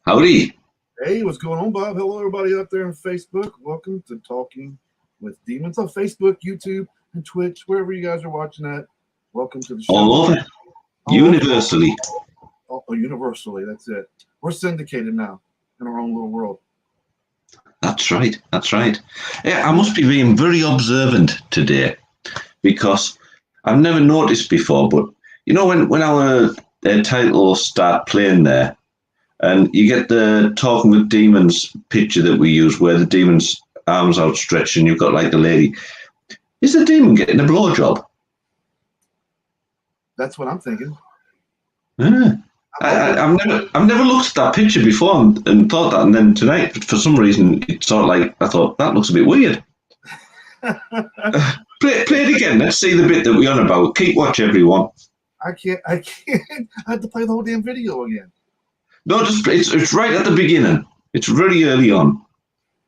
Howdy. Hey, what's going on, Bob? Hello, everybody out there on Facebook. Welcome to Talking with Demons on Facebook, YouTube, and Twitch, wherever you guys are watching at. Welcome to the show. All over. Universally. Oh, universally, that's it. We're syndicated now in our own little world. That's right. That's right. Yeah, I must be being very observant today because I've never noticed before, but you know when our titles start playing there, and you get the Talking with Demons picture that we use where the demon's arms outstretched and you've got like the lady. Is the demon getting a blowjob? That's what I'm thinking. Yeah. I've never looked at that picture before and thought that, and then tonight, for some reason, it's sort of like, I thought, that looks a bit weird. Play it again. Let's see the bit that we're on about. Keep watch, everyone. I can't. I have to play the whole damn video again. No, it's right at the beginning. It's really early on.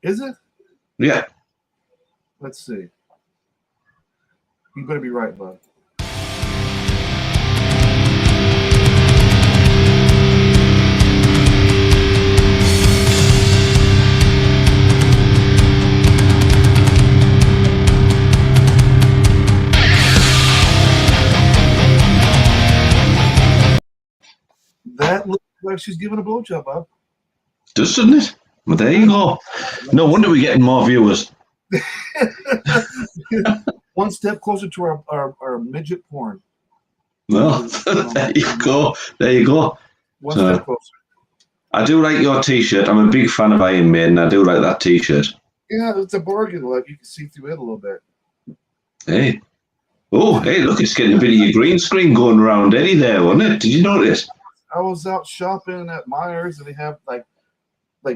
Is it? Yeah. Let's see. You better be right, bud. That looks like she's giving a blowjob, Bob. Doesn't it? Well, there you go. No wonder we're getting more viewers. One step closer to our midget porn. Well, there you go. There you go. One step closer. I do like your T-shirt. I'm a big fan of Iron Maiden. I do like that T-shirt. Yeah, it's a bargain. Like you can see through it a little bit. Hey. Oh, hey, look, it's getting a bit of your green screen going around Eddie there, wasn't it? Did you notice? I was out shopping at Myers, and they have like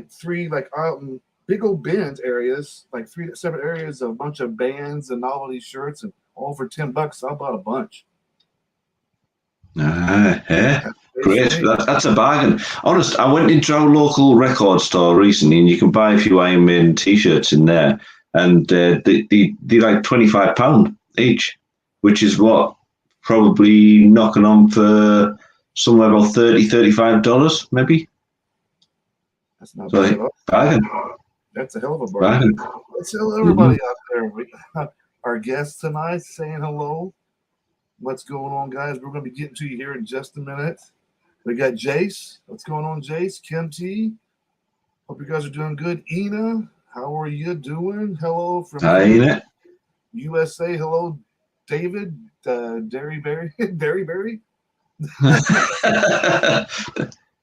three out in big old bins areas, like 3 separate areas of a bunch of bands and novelty shirts, and all for $10. So I bought a bunch. Yeah, great. That's a bargain. Honest, I went into our local record store recently, and you can buy a few Iron Maiden T-shirts in there, and they're like £25 each, which is what probably knocking on for somewhere about $30-35 maybe. That's not bad at all. Bargain. That's a hell of a bargain. Let's tell everybody out there. We got our guest tonight saying hello. What's going on, guys? We're going to be getting to you here in just a minute. We got Jace. What's going on, Jace? Kim T. Hope you guys are doing good. Ina, how are you doing? Hello from USA. Hello, David. Derryberry. Derryberry.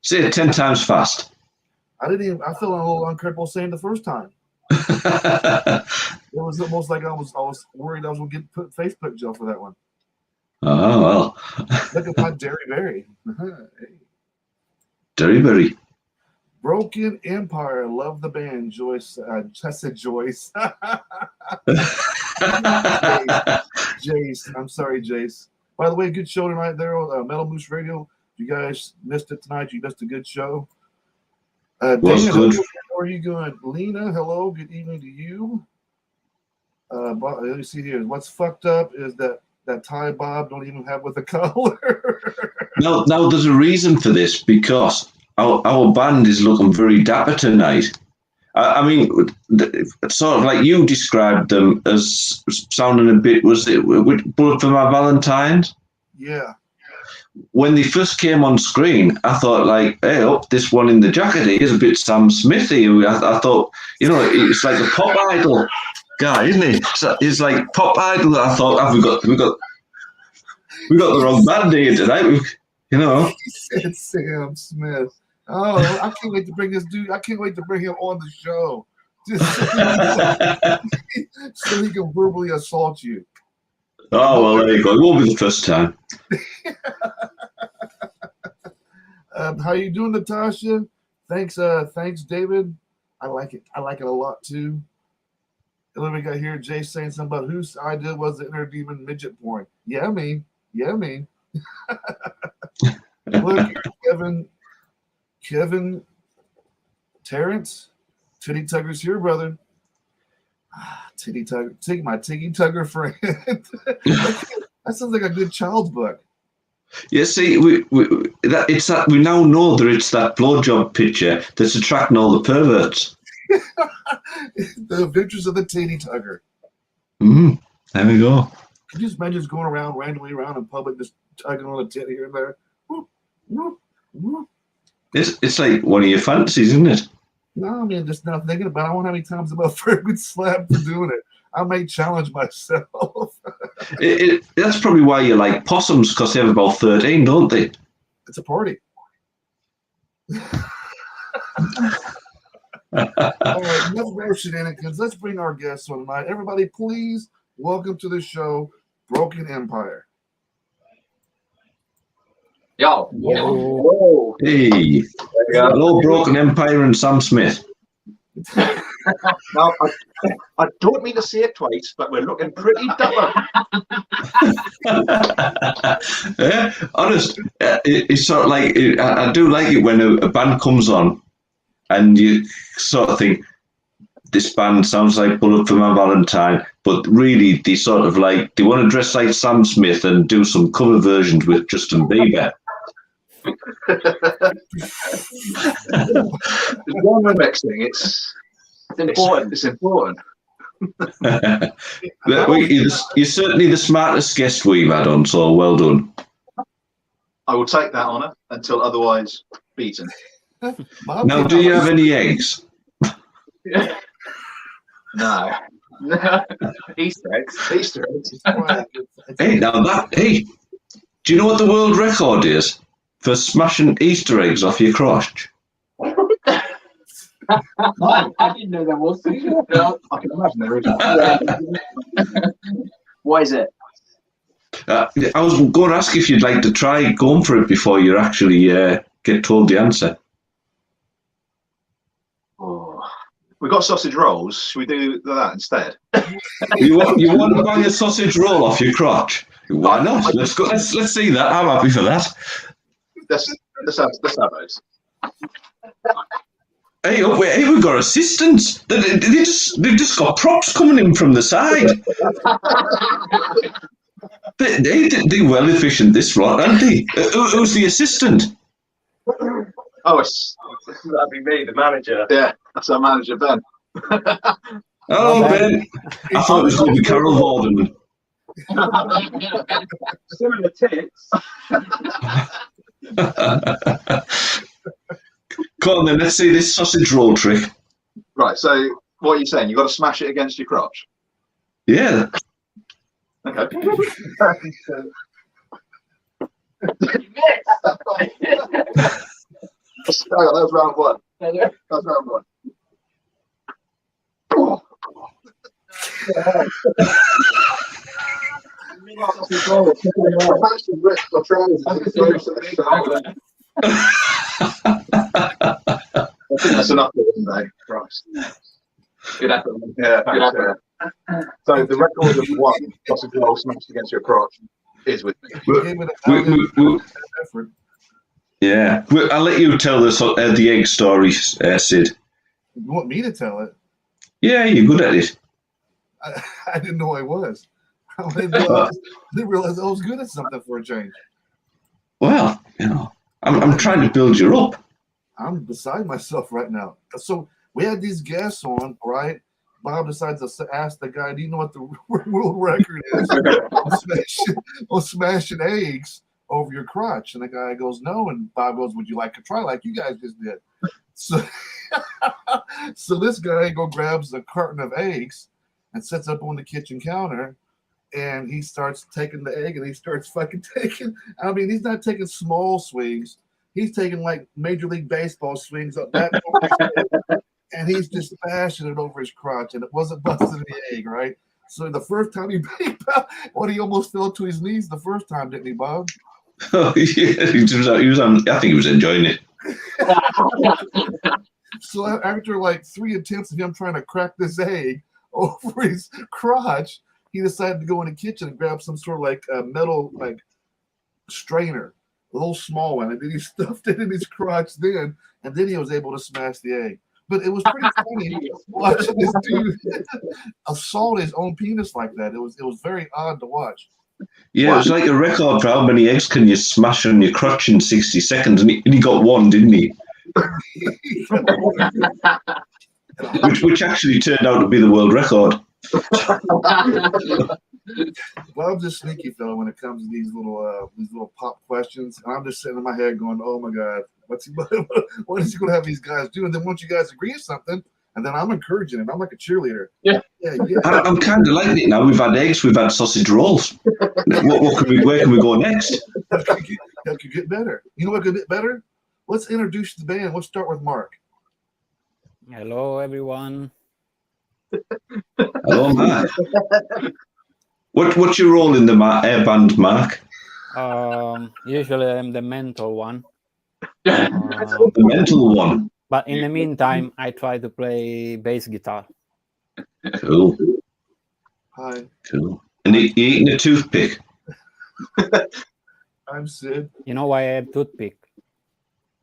Say it 10 times fast. I feel a little uncomfortable saying the first time. It was almost like I was worried I was going to get put in Facebook jail for that one. Oh, well. Look at my Derryberry. Hey. Derryberry. Broken Empire. Love the band, Joyce. I said Joyce. Jace. I'm sorry, Jace. By the way, good show tonight there on Metal Moose Radio. If you guys missed it tonight, you missed a good show. Dana, how are you going? Lena, hello. Good evening to you. Let me see here. What's fucked up is that tie Bob don't even have with a collar. Now, there's a reason for this because our band is looking very dapper tonight. I mean, sort of like you described them as sounding a bit, was it Bullet for My Valentine's? Yeah. When they first came on screen, I thought like, hey, this one in the jacket is a bit Sam Smithy. I thought, it's like a pop idol guy, isn't he? So it's like pop idol. I thought, we got the wrong band here tonight. He said Sam Smith. Oh, I can't wait to bring this dude. I can't wait to bring him on the show, just so he can verbally assault you. Oh well, there you go. It won't be the first time. How you doing, Natasha? Thanks, David. I like it. I like it a lot too. And then we got here Jay saying something about whose idea was the inner demon midget porn. Yeah, me. Look, Kevin, Terrence, Titty Tugger's here, brother. Titty Tugger, take my Tiggy Tugger friend. That sounds like a good child's book. You see, it's that we now know that it's that blowjob picture that's attracting all the perverts. The Adventures of the Titty Tugger. There we go. Could you just imagine just going around randomly around in public, just tugging on a titty here and there? Whoop, whoop, whoop. It's like one of your fantasies, isn't it? No, I mean, just not thinking about it. I wonder how many times I'm a very good slap for doing it. I may challenge myself. That's probably why you like possums, because they have about 13, don't they? It's a party. All right, enough of our shenanigans. Let's bring our guests on tonight. Everybody, please welcome to the show, Broken Empire. Yo. Whoa. Hey. Hello, Broken Empire and Sam Smith. Now, I don't mean to say it twice, but we're looking pretty dapper. Yeah, honest. It's sort of like, I do like it when a band comes on and you sort of think, this band sounds like Bullet for My Valentine, but really they sort of like, they want to dress like Sam Smith and do some cover versions with Justin Bieber. Genre mixing, it's important. It's important. You're certainly the smartest guest we've had on, so well done. I will take that honour until otherwise beaten. Now, do you have any eggs? No. Easter eggs. Easter eggs. Hey, do you know what the world record is for smashing Easter eggs off your crotch? I didn't know there was. I can imagine there is. What is it? I was going to ask if you'd like to try going for it before you actually get told the answer. Oh. We've got sausage rolls. Should we do that instead? You want to bang a sausage roll off your crotch? Why not? Let's go. Let's see that. I'm happy for that. Let's have those. Hey, we've got assistants. They've just got props coming in from the side. They're well efficient, this lot, aren't they? Who's the assistant? Oh, That'd be me, the manager. Yeah, that's our manager, Ben. Hello, Ben. I thought it was going to be Carol Vorderman. Similar tits. Come on then, let's see this sausage roll trick. Right, so what are you saying? You've got to smash it against your crotch? Yeah. Okay. That was round one. That's round one. Oh. I think that's enough for today. Christ. Good effort. Yeah, good effort. So the record of one sausage roll smashed against your crotch is with me. Yeah, I'll let you tell the egg story, Sid. You want me to tell it? Yeah, you're good at it. I didn't know I was. I didn't realize I was good at something for a change. Well, I'm trying to build you up. I'm beside myself right now. So we had these guests on, right? Bob decides to ask the guy, do you know what the world record is on smashing eggs over your crotch? And the guy goes, no. And Bob goes, would you like to try like you guys just did? So this guy grabs a carton of eggs and sets up on the kitchen counter, and he starts taking the egg and he starts fucking taking, I mean, he's not taking small swings. He's taking like Major League Baseball swings up that and he's just bashing it over his crotch, and it wasn't busting the egg, right? So the first time he he almost fell to his knees the first time, didn't he, Bob? Oh, yeah, I think he was enjoying it. So after like 3 attempts of him trying to crack this egg over his crotch, he decided to go in the kitchen and grab some sort of like a metal like strainer, a little small one, and then he stuffed it in his crotch then, and then he was able to smash the egg. But it was pretty funny watching this dude assault his own penis like that. It was very odd to watch. Yeah, it was like a record for how many eggs can you smash on your crotch in 60 seconds, and he got one, didn't he? Which actually turned out to be the world record. Bob's a sneaky fellow when it comes to these little pop questions. And I'm just sitting in my head going, "Oh my God, what is he going to have these guys do?" And then once you guys agree on something, and then I'm encouraging him. I'm like a cheerleader. Yeah. I'm kind of liking it now. We've had eggs, we've had sausage rolls. Where can we go next? That could get better. You know what could get better? Let's introduce the band. Let's start with Mark. Hello, everyone. Hello, Mark. What's your role in the air band, Mark? Usually I'm the mental one. The mental one. But in the meantime, I try to play bass guitar. Cool. Hi. Cool. And you eating a toothpick? I'm Sid. You know why I have toothpick?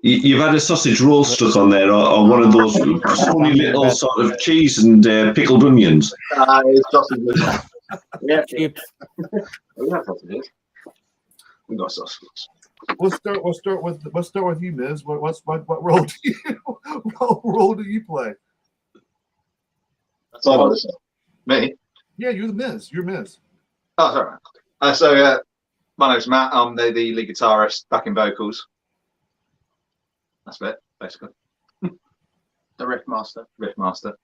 You've had a sausage roll stuck on there, or one of those funny little sort of cheese and pickled onions. It's sausages. Yeah. Chips. We have sausages. We got sausages. We'll start with you, Miz. What role do you play? Me? Yeah, you're the Miz. You're Miz. Oh, sorry. My name's Matt. I'm the lead guitarist, backing vocals. That's it, basically. The riff master. Riff master.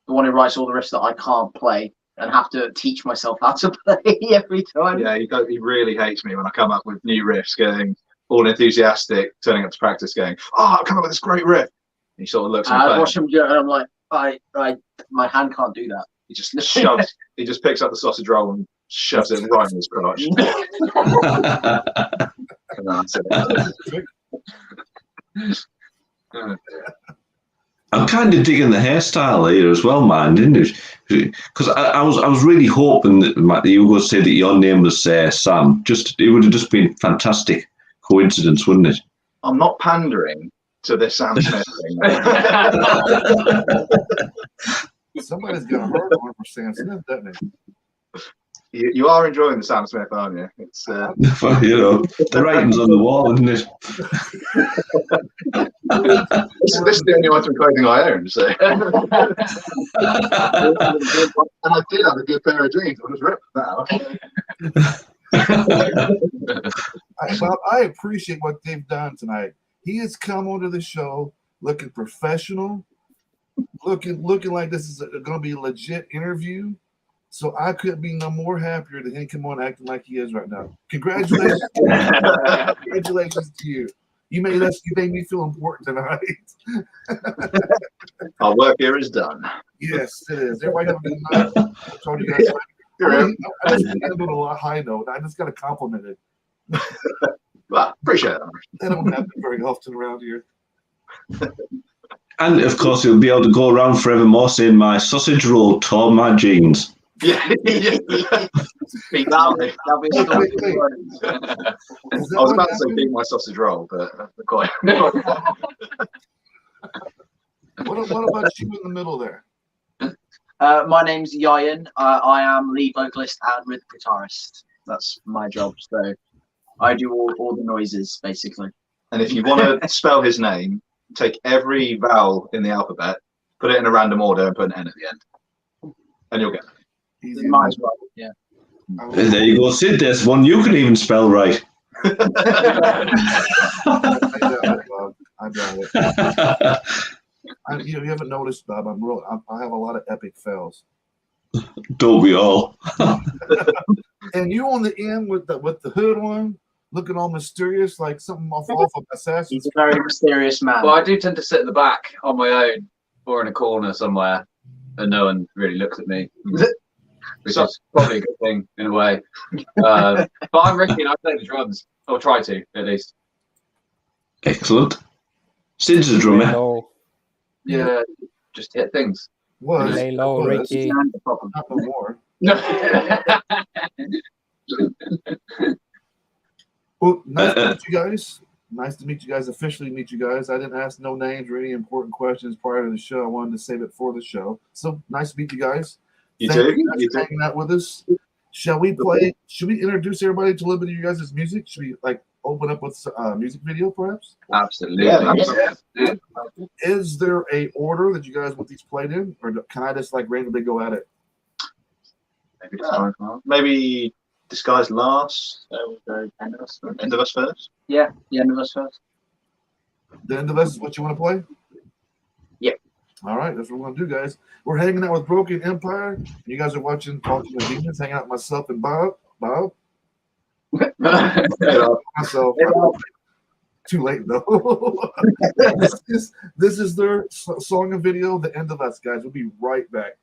The one who writes all the riffs that I can't play and have to teach myself how to play every time. Yeah, he really hates me when I come up with new riffs, going all enthusiastic, turning up to practice, going, "Oh, I've come up with this great riff." And he sort of looks at me. I watch him do it, and I'm like, my hand can't do that. He just shoves. He just picks up the sausage roll and shoves it right in his crotch. And that's it. I'm kind of digging the hairstyle here as well, man, didn't it? Because I was really hoping that you were going to say that your name was Sam. It would have just been fantastic coincidence, wouldn't it? I'm not pandering to this Sam Smith thing. Somebody's got a hard one for Sam Smith, doesn't he? You are enjoying the Sam Smith, aren't you? It's the writing's on the wall, isn't it? this is the only item of clothing I own, so. And I did have a good pair of jeans. I'll just rip them now. Bob, I appreciate what they've done tonight. He has come onto the show looking professional, looking like this is going to be a legit interview. So I couldn't be no more happier than him come on acting like he is right now. Congratulations. Congratulations to you. You made me feel important tonight. Our work here is done. Yes, it is. Everybody have a good night. I told you guys. I just ended on a high note. I just got to compliment it. Well, appreciate that. They don't happen very often around here. And of course, you'll be able to go around forevermore saying my sausage roll tore my jeans. Yeah. Speak loudly. That'll be a story. I was about to say beat my sausage roll, but quite. What about you in the middle there? My name's Yayan. I am lead vocalist and rhythm guitarist. That's my job. So I do all the noises, basically. And if you want to spell his name, take every vowel in the alphabet, put it in a random order, and put an N at the end, and you'll get it. Might as well, yeah. There you go, Sid. There's one you can even spell right. I got it. You haven't noticed, Bob. I have a lot of epic fails. Don't we all? And you on the end with the hood on, looking all mysterious, like something off of Assassin's. He's a very mysterious man. Well, I do tend to sit at the back on my own or in a corner somewhere, and no one really looks at me, which is probably a good thing in a way. But I'm Ricky and I play the drums, or try to at least. Excellent. Sid's a drummer. Hello. Yeah, just hit things. Lay low, Ricky. Not no more. Well, nice to meet you guys. Nice to meet you guys. Officially meet you guys. I didn't ask no names or any important questions prior to the show. I wanted to save it for the show. So nice to meet you guys. You Thank too. you guys for hanging out with us. Shall we play? Should we introduce everybody to a little bit of you guys' music? Should we like open up with a music video, perhaps? Absolutely. Yeah, absolutely. Is there a order that you guys want these played in, or can I just like randomly go at it? Maybe Disguise last. So we'll go End of Us first. Yeah, the End of Us first. The End of Us is what you want to play? Yeah. All right, that's what we're going to do, guys. We're hanging out with Broken Empire. You guys are watching Talking with Demons, hanging out with myself and Bob. Myself. Too late, though. This is their song and video, The End of Us, guys. We'll be right back.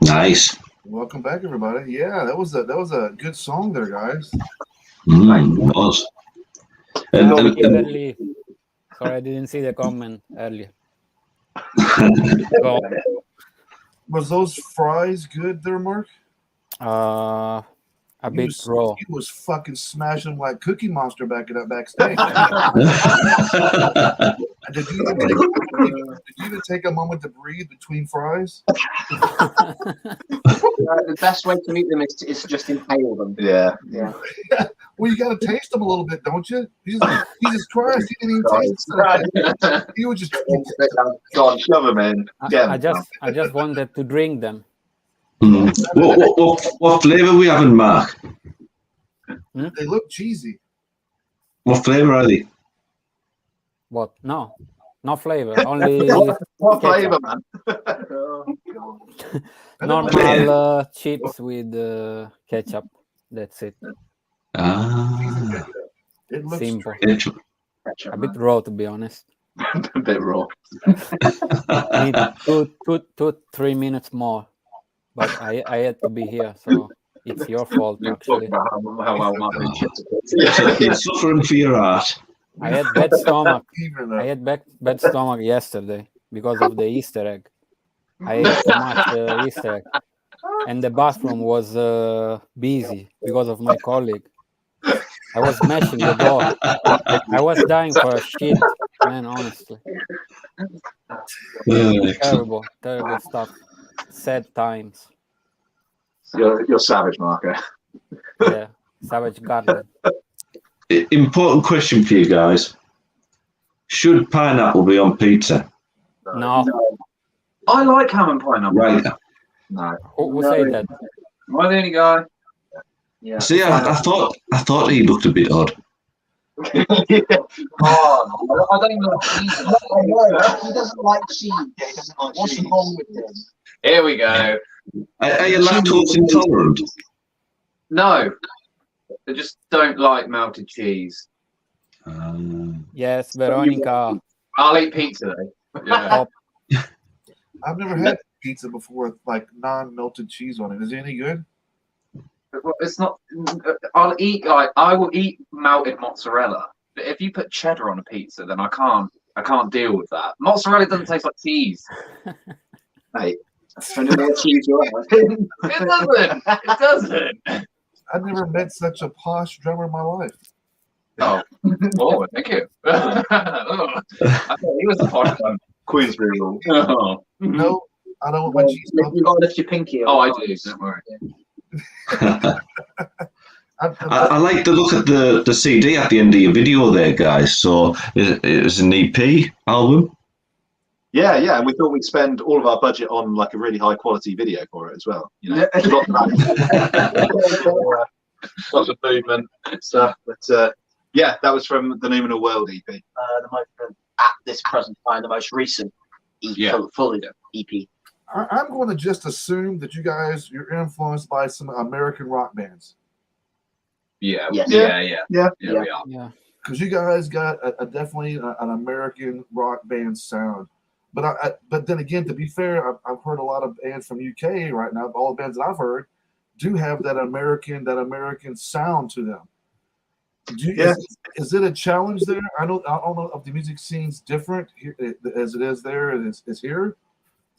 Nice. Welcome back, everybody. Yeah, that was a good song there, guys. It was. Hello, Kimberly. Sorry, I didn't see the comment earlier. Go Was those fries good there, Mark? on. A He bit was, raw. he was fucking smashing them like Cookie Monster backstage. Did you even take a moment to breathe between fries? The best way to meet them is to just inhale them. Yeah. Yeah. Well, you got to taste them a little bit, don't you? Jesus Christ, he didn't even taste them. He was just. Go on, shove them in. Get 'em. I just wanted to drink them. What flavour we having, Mark? They look cheesy. What flavour are they? What? No flavor. Only What ketchup. flavour, man? Normal chips with ketchup. That's it. It looks Simple. Ketchup. A bit raw, to be honest. A bit raw. Need 3 minutes more. But I had to be here, so it's your fault, actually. How well Martin chips You're suffering for your art. I had bad stomach. even I had bad stomach yesterday because of the Easter egg. I ate too much Easter egg. And the bathroom was busy because of my colleague. I was smashing the door. I was dying for a shit, man, honestly. Terrible stuff. Sad times. You're savage, Marco. Yeah, Savage Garden. Important question for you guys. Should pineapple be on pizza? No. I like ham and pineapple. Right. No. Who said that? Am I the only guy? Yeah. See, I thought he looked a bit odd. Oh, I don't even like cheese. He doesn't like cheese. He doesn't like What's wrong with him? Here we go. Are you lactose intolerant? No, I just don't like melted cheese. Yes, Veronica. I'll eat pizza though. Yeah. I've never had pizza before with like non-melted cheese on it. Is it any good? Well, it's not. I will eat melted mozzarella, but if you put cheddar on a pizza, then I can't deal with that. Mozzarella doesn't taste like cheese. Mate. It doesn't. It doesn't. I've never met such a posh drummer in my life. Oh, thank you. Oh, I thought he was the posh one. Queensbury rule. Oh. No, I don't want my cheese. You got to lift your pinky. Oh, I do. Don't worry. I like to look at the CD at the end of your video there, guys. So it was an EP album. Yeah, and we thought we'd spend all of our budget on like a really high quality video for it as well. You know, lots of movement stuff. But yeah, that was from the Numinal World EP. The most at this present time, the most recent full EP. I'm going to just assume that you're influenced by some American rock bands. Yeah. Yes. Yeah. We are. Yeah. Because you guys got definitely an American rock band sound. But then again, to be fair, I've heard a lot of bands from UK right now. All the bands that I've heard do have that American sound to them. Is it a challenge there? I don't know if the music scene's different here, as it is there and is here.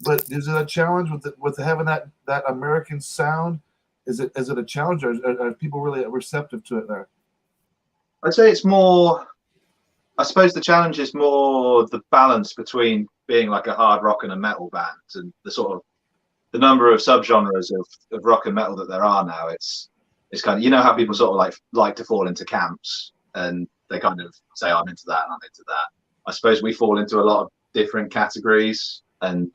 But is it a challenge with having that American sound? Is it a challenge, or are people really receptive to it there? I'd say it's more. I suppose the challenge is more the balance between being like a hard rock and a metal band, and the number of subgenres of rock and metal that there are now. It's kind of, you know how people sort of like to fall into camps, and they kind of say, I'm into that and I'm into that. I suppose we fall into a lot of different categories, and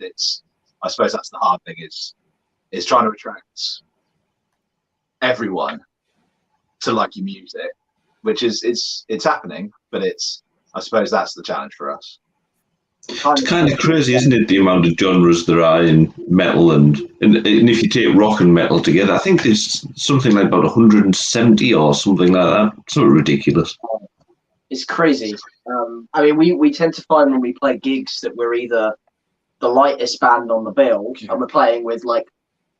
I suppose that's the hard thing is trying to attract everyone to like your music, which it's happening, but I suppose that's the challenge for us. It's kind of crazy, isn't it, the amount of genres there are in metal, and if you take rock and metal together, I think there's something like about 170 or something like that. Something ridiculous. It's crazy. I mean, we tend to find when we play gigs that we're either the lightest band on the bill and we're playing with like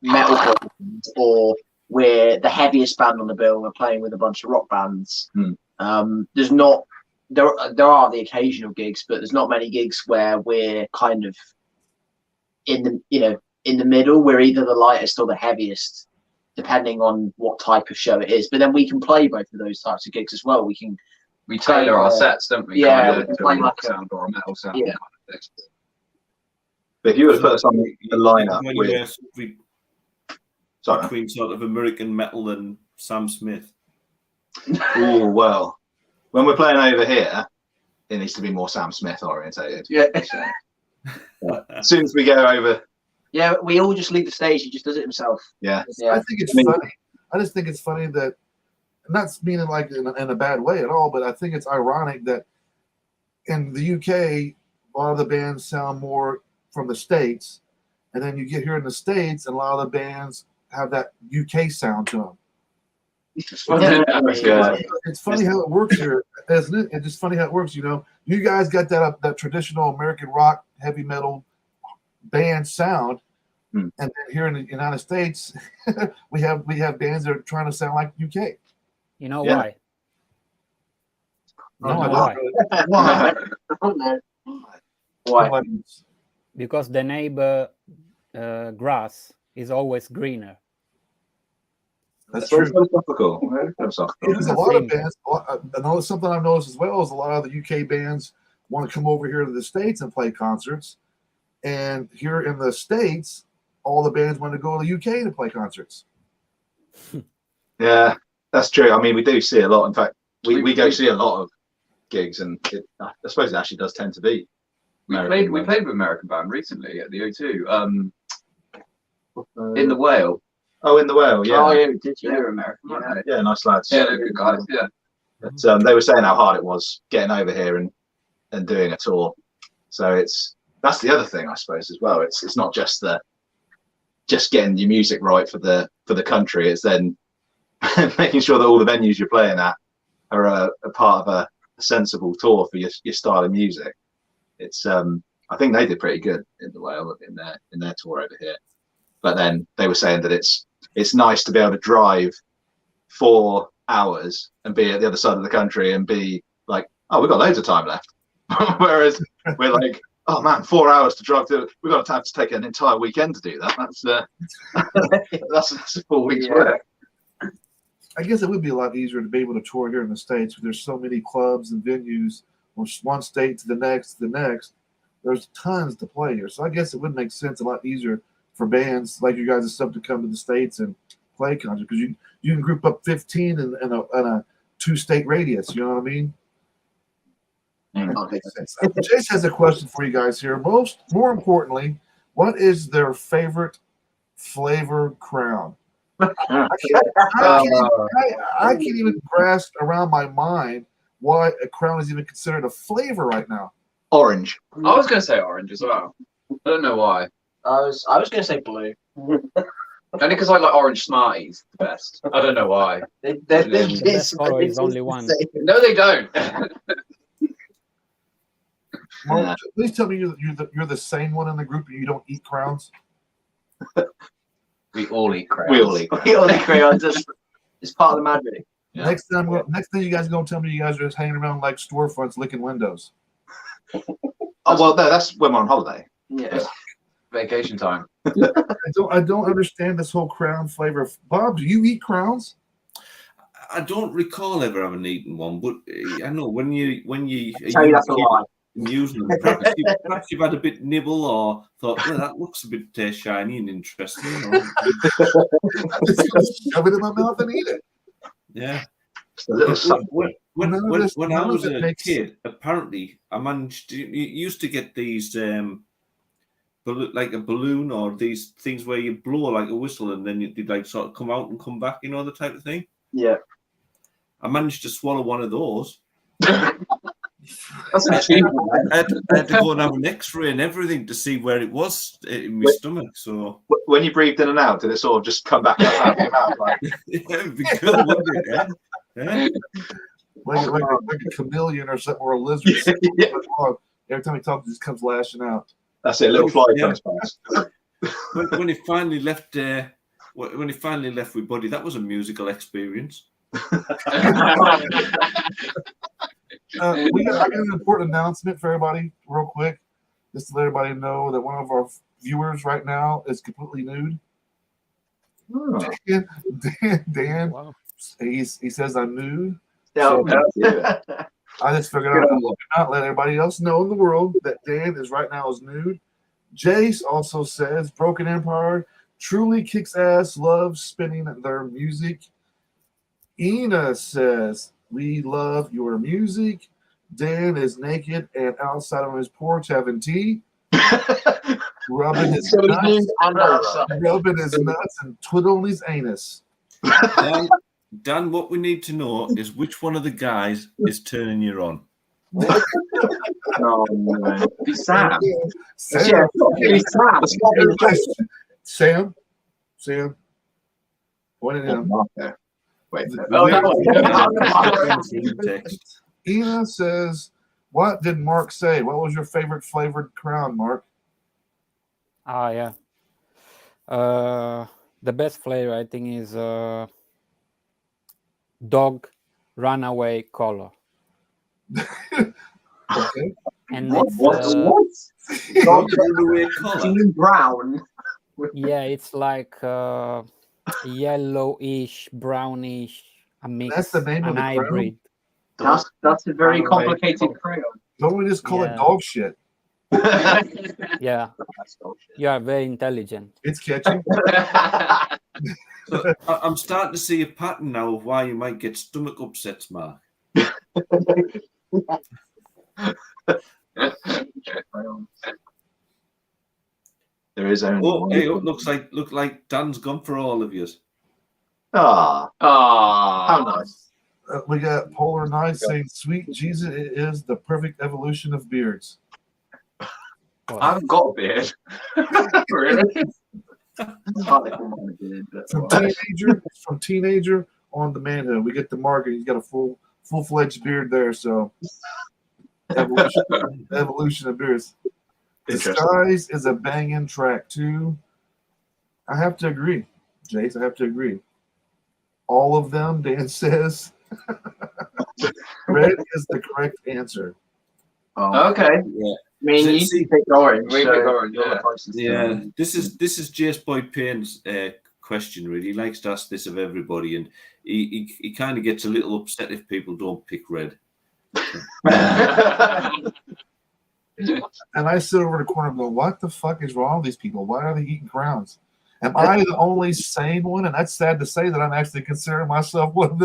metal bands, or we're the heaviest band on the bill and we're playing with a bunch of rock bands. There's not there are the occasional gigs, but there's not many gigs where we're kind of in the middle. We're either the lightest or the heaviest, depending on what type of show it is. But then we can play both of those types of gigs as well. We tailor our sets, don't we? Yeah, kind we of, can to play a like rock a- sound or a metal sound. Yeah. Kind of thing. But if you were to put us on the lineup Anywhere with, sorry, between sort of American metal and Sam Smith. oh well, when we're playing over here, it needs to be more Sam Smith orientated. Yeah. As soon as we go over, Yeah, we all just leave the stage. He just does it himself. yeah, Yeah. I think it's funny. I just think it's funny that, not meaning like in a bad way at all, but I think it's ironic that in the UK, a lot of the bands sound more from the States, and then you get here in the States, and a lot of the bands have that UK sound to them. It's funny. Yeah. It's funny how it works here, isn't it? It's just funny how it works. You know, you guys got that traditional American rock, heavy metal band sound, and then here in the United States, we have bands that are trying to sound like UK. You know Yeah. why? No, You I know don't. why? Why? Why? Like, Because the neighbor grass is always greener. that's very true. philosophical. Very philosophical. Because a lot of Simple. bands, I know something I've noticed as well is a lot of the UK bands want to come over here to the States and play concerts. And here in the States, all the bands want to go to the UK to play concerts. Yeah, that's true. I mean, we do see a lot. In fact, we go see a lot of gigs, and I suppose it actually does tend to be. We American played with an American band recently at the O2. Uh, In the Whale. Oh, in the Whale, yeah. Oh, yeah, we did. They're American, Yeah. aren't they? Yeah, nice lads. Yeah, they're good guys. Yeah. But, they were saying how hard it was getting over here and doing a tour. So that's the other thing, I suppose, as well. It's not just getting your music right for the country. It's then making sure that all the venues you're playing at are a part of a sensible tour for your style of music. It's I think they did pretty good in the Whale in their tour over here. But then they were saying that it's nice to be able to drive 4 hours and be at the other side of the country and be like, oh, we've got loads of time left. Whereas we're like, oh man, 4 hours to drive to, we've got to have to take an entire weekend to do that. That's a full week's work. I guess it would be a lot easier to be able to tour here in the States. There's so many clubs and venues from one state to the next. There's tons to play here. So I guess it would make sense a lot easier for bands like you guys and stuff to come to the States and play concerts, because you can group up 15 in a 2-state radius. You know what I mean? That makes sense. Jace has a question for you guys here. More importantly, what is their favorite flavor crown? I can't even grasp around my mind why a crown is even considered a flavor right now. Orange. I was going to say orange as well. I don't know why. I was going to say blue. Only because I like orange Smarties the best. I don't know why. The best color is only one. No, they don't. Mark, please tell me you're the sane one in the group and you don't eat crowns. We all eat crayons. We all eat. We all eat crayons. It's part of the magic. Yeah. Next thing you guys are gonna tell me you guys are just hanging around like storefronts licking windows. Oh well, no, that's when we're on holiday. Yeah. Vacation time. I don't understand this whole crown flavor. Bob, do you eat crowns? I don't recall ever having eaten one, but I know when you Tell you that's a lie. using them, perhaps you've had a bit nibble or thought, well, that looks a bit shiny and interesting. I'm just gonna shove it in my mouth and eat it. Yeah. When When I was a kid, apparently I managed to. You used to get these like a balloon or these things where you blow like a whistle and then you'd like sort of come out and come back, you know, the type of thing. Yeah. I managed to swallow one of those. That's a cheap one. I had to go and have an X-ray and everything to see where it was in my stomach. So when you breathed in and out, did it sort of just come back out of your mouth? Like, yeah, it'd be good, wouldn't it? Yeah? Like a chameleon or something, or a lizard. Yeah. Every time he talks, it just comes lashing out. that's it. A little fly Yeah. comes past. When he finally left, with Buddy, that was a musical experience. I got an important announcement for everybody, real quick, just to let everybody know that one of our viewers right now is completely nude. Oh. Dan, Wow. he says I'm nude. Yeah, So, I just figured out not let everybody else know in the world that Dan is right now is nude. Jace also says Broken Empire truly kicks ass, loves spinning their music. Ina says we love your music. Dan is naked and outside on his porch having tea, rubbing his nuts and twiddling his anus. Dan, what we need to know is which one of the guys is turning you on. Oh, no. It's Sam. Sam. Sam. Sam. Point at him. Wait. Ina says, what did Mark say? What was your favorite flavored crown, Mark? Ah, yeah. The best flavor, I think, is dog runaway color. Okay. And What's Dog runaway color. brown? yeah, it's like yellowish, brownish, a mix, That's the name of the crown? hybrid. That's a very complicated crayon. Don't we just call it dog shit? Yeah, you are very intelligent. It's catchy. So, I'm starting to see a pattern now of why you might get stomach upsets, Mark. There is only one. Hey, looks like Dan's gone for all of you. How nice. We got Polar Knife saying, sweet Jesus, it is the perfect evolution of beards. I haven't got a beard. Really? From teenager on the manhood. We get the market. He's got a full-fledged beard there. So evolution of beards. Disguise is a banging track too. I have to agree, Jace. I have to agree. All of them, Dan says. Red is the correct answer. Okay. Yeah. I mean, you picked orange. We picked orange, yeah. This is Jace Boyd Payne's question. Really, he likes to ask this of everybody, and he kind of gets a little upset if people don't pick red. And I sit over in the corner and go, what the fuck is wrong with these people? Why are they eating crowns? Am I the only sane one? And that's sad to say that I'm actually considering myself one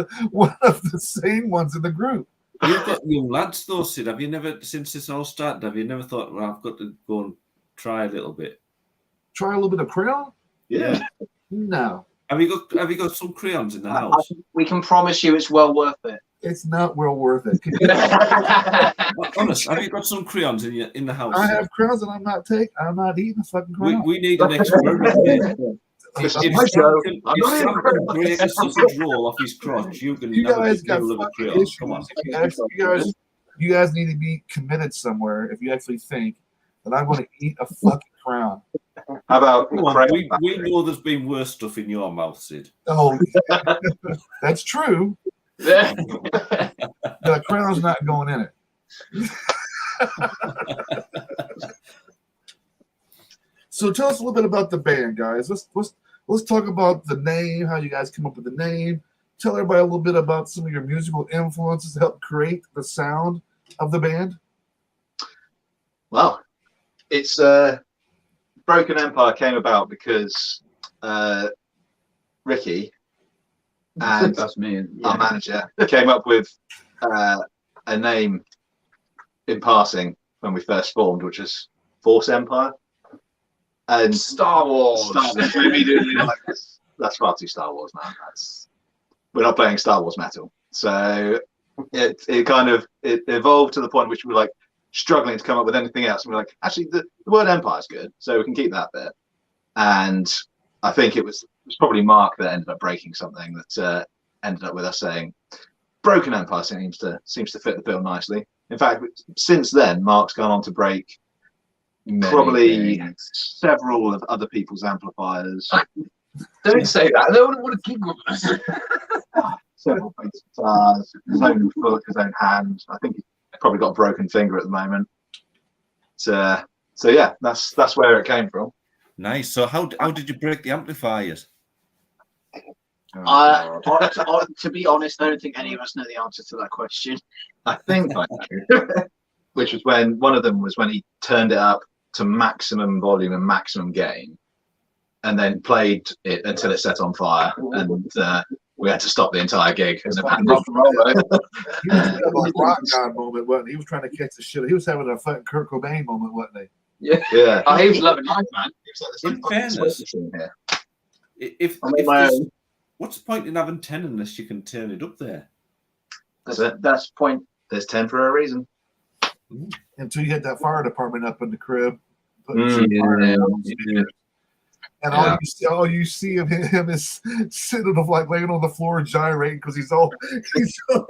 of the sane ones in the group. You've got young lads though, Sid. Have you never, since this all started, have you never thought, well, I've got to go and try a little bit? Try a little bit of crayon? Yeah. No. Have you got some crayons in the house? We can promise you it's well worth it. It's not well worth it. Honest, have you got some crayons in the house? I have crayons and I'm not eating a fucking crayon. We need an experiment. If Sam can break a sausage roll off his crotch, you can have a middle of a crayon. Come on. You guys need to be committed somewhere if you actually think that I'm going to eat a fucking crown. How about we know there's been worse stuff in your mouth, Sid. Oh, that's true. The crown's not going in it. So tell us a little bit about the band, guys. Let's talk about the name, how you guys come up with the name. Tell everybody a little bit about some of your musical influences to help create the sound of the band. Well, it's Broken Empire came about because Ricky and that's me, our manager came up with a name in passing when we first formed, which was Force Empire. And Star Wars. That's far too Star Wars, man. We're not playing Star Wars metal. So it evolved to the point which we were like struggling to come up with anything else. And we're like, actually, the word Empire is good, so we can keep that bit. And I think it was probably Mark that ended up breaking something that ended up with us saying Broken Empire seems to fit the bill nicely. In fact, since then, Mark's gone on to break probably several of other people's amplifiers. Don't say that. No one would giggle. Several bass guitars, his own foot, his own hand. I think probably got a broken finger at the moment. So yeah, that's where it came from. Nice. So how did you break the amplifiers? To be honest, I don't think any of us know the answer to that question. I think I know. Which was when one of them was when he turned it up to maximum volume and maximum gain, and then played it until it set on fire, and we had to stop the entire gig. And He was having a rock god moment, wasn't he? He was trying to catch the shit. He was having a fucking Kurt Cobain moment, wasn't he? Yeah. Oh, he was loving life, man. In fairness, what's the point in having 10 unless you can turn it up there? That's point. There's 10 for a reason. Until you hit that fire department up in the crib. And all you see of him is sitting like laying on the floor gyrating because he's all oh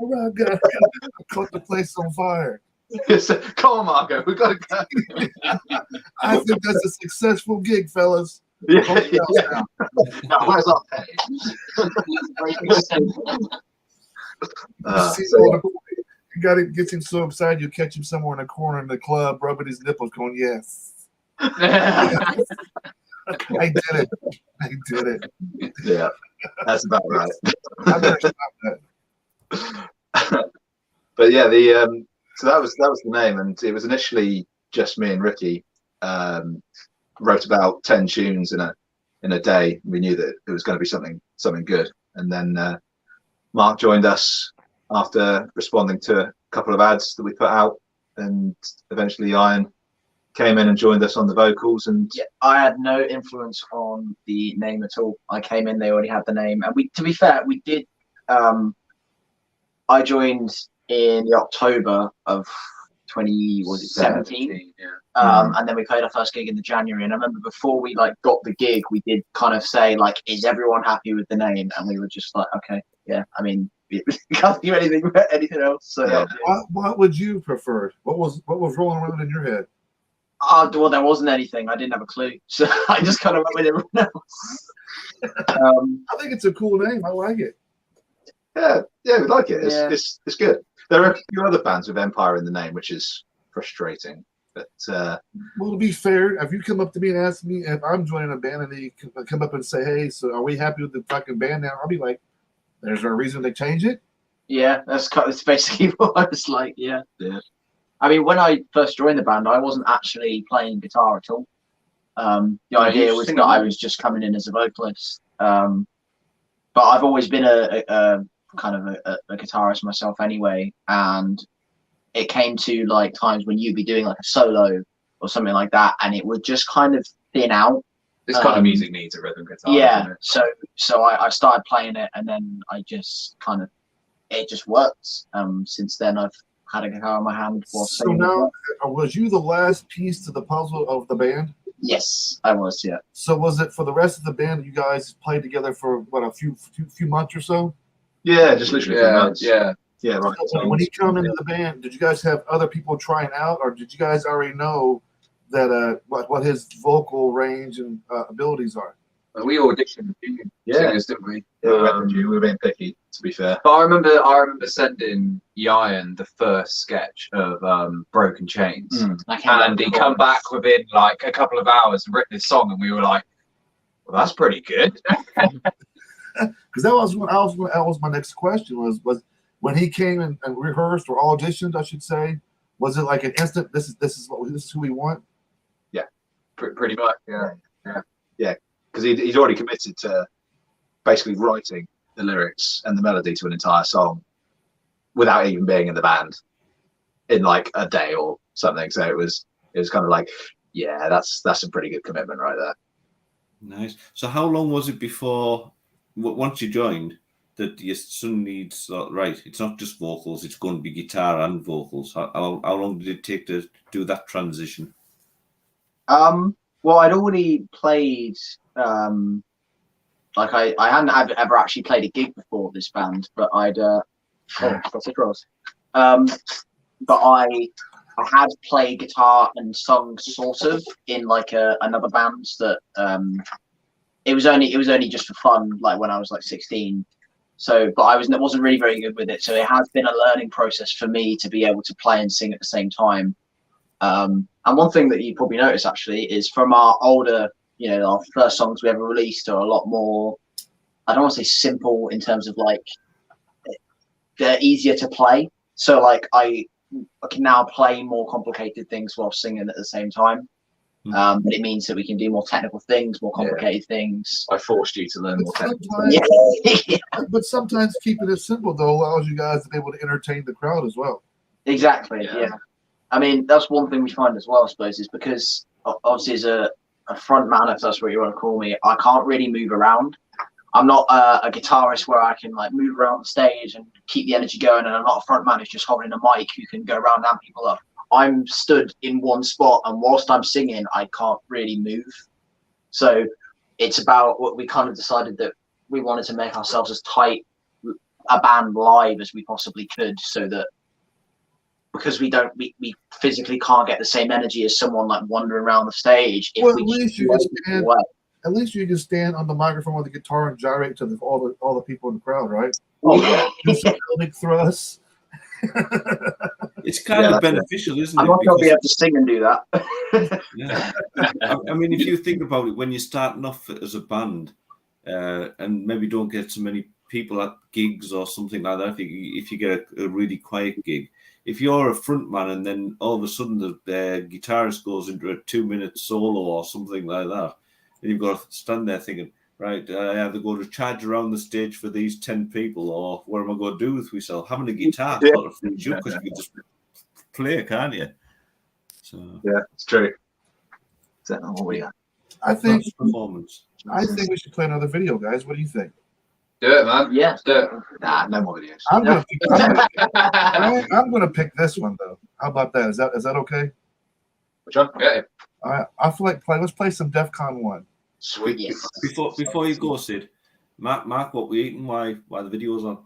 my God, I caught the place on fire. Come on, Marco, we gotta go. I think that's a successful gig, fellas. Yeah. Now, where's our pay? You got it. Gets him so excited, you catch him somewhere in a corner in the club, rubbing his nipples, going, "Yes, I did it. Yeah, that's about right. I better stop that." But yeah, so that was the name, and it was initially just me and Ricky. Wrote about 10 tunes in a day. We knew that it was going to be something good, and then Mark joined us after responding to a couple of ads that we put out, and eventually Ian came in and joined us on the vocals. And yeah, I had no influence on the name at all. I came in, they already had the name, and to be fair, we did. I joined in the October of 2017. Yeah. And then we played our first gig in the January. And I remember before we got the gig, we did kind of say is everyone happy with the name? And we were just like, okay, yeah. I mean, we can't do anything else. So yeah. What would you prefer? What was rolling around in your head? Well, there wasn't anything. I didn't have a clue, so I just kind of went with everyone else. I think it's a cool name. I like it. Yeah, we like it. It's good. There are a few other bands with Empire in the name, which is frustrating. But well, to be fair, if you come up to me and ask me if I'm joining a band and they come up and say, "Hey, so are we happy with the fucking band now?" I'll be like, "There's no reason they change it." Yeah, that's basically what I was like. Yeah. I mean, when I first joined the band, I wasn't actually playing guitar at all. The idea was that I was just coming in as a vocalist. But I've always been a kind of a guitarist myself anyway, and it came to times when you'd be doing a solo or something like that, and it would just kind of thin out. This kind of music needs a rhythm guitar. Yeah, so I started playing it, and then I just it just worked. Since then, I've had a guitar in my hand. So now, was you the last piece to the puzzle of the band? Yes, I was. Yeah. So was it for the rest of the band? You guys played together for a few months or so? Yeah, just literally a few months. Yeah, right. So when he came into the band, did you guys have other people trying out, or did you guys already know that what his vocal range and abilities are? We auditioned singers, didn't we? Yeah, we were being picky, to be fair. But I remember sending Ian the first sketch of Broken Chains, and he come back within a couple of hours and written his song, and we were like, "Well, that's pretty good." Because that was my next question was when he came and rehearsed or auditioned, I should say, was it like an instant? This is who we want. Yeah, pretty much. Yeah. Because he's already committed to basically writing the lyrics and the melody to an entire song without even being in the band in a day or something. So it was kind of yeah, that's a pretty good commitment right there. Nice. So how long was it before, once you joined, that you suddenly right? It's not just vocals; it's going to be guitar and vocals. How long did it take to do that transition? Well, I'd already played. I hadn't ever actually played a gig before this band, but I'd but I had played guitar and sung sort of in another band that it was only just for fun, when I was 16. So, but I wasn't really very good with it. So it has been a learning process for me to be able to play and sing at the same time. And one thing that you probably notice actually is from our older, our first songs we ever released are a lot more, I don't want to say simple in terms of like, they're easier to play. So like I can now play more complicated things while singing at the same time. But it means that we can do more technical things, more complicated things. I forced you to learn more technical. But sometimes keeping it simple though allows you guys to be able to entertain the crowd as well. Exactly. Yeah. I mean, that's one thing we find as well, I suppose, is because obviously as a front man, if that's what you want to call me, I can't really move around. I'm not a guitarist where I can like move around the stage and keep the energy going, and I'm not a front man who's just holding a mic who can go around and amp people up. I'm stood in one spot, and whilst I'm singing, I can't really move. So it's about what we kind of decided that we wanted to make ourselves as tight a band live as we possibly could, so that because we physically can't get the same energy as someone like wandering around the stage. Well, at least you can stand on the microphone with the guitar and gyrate to all the people in the crowd, right? Oh yeah, do some pelvic thrusts. It's kind of beneficial, isn't it? I'm not going to be able to sing and do that. Yeah. I mean, if you think about it, when you're starting off as a band and maybe don't get so many people at gigs or something like that, if you get a really quiet gig, if you're a front man and then all of a sudden the guitarist goes into a 2-minute solo or something like that, and you've got to stand there thinking, right, I either go to charge around the stage for these 10 people, or what am I going to do with myself? Having a guitar sort of frees you because you can just play, can't you? So yeah, it's true. Is that not what we are? I think performance. I think we should play another video, guys. What do you think? Do it, man. Yeah. Do it. Nah, no more videos. I'm gonna pick this one though. How about that? Is that okay? Which one? Yeah. I feel like let's play some DEF CON 1. Sweet. Yes. Before you go, Sid, Mark what we eating, why the video's on.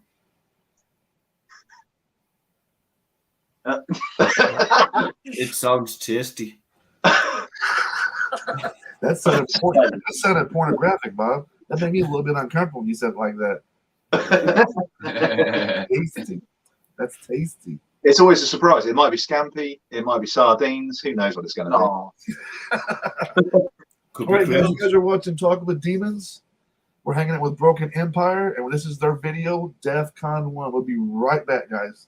It sounds tasty. That sounded pornographic, Bob. That made me a little bit uncomfortable when you said it like that. Tasty. That's tasty. It's always a surprise. It might be scampi. It might be sardines. Who knows what it's going to be? All right, guys, you guys are watching Talk with Demons. We're hanging out with Broken Empire, and this is their video, DEF CON 1. We'll be right back, guys.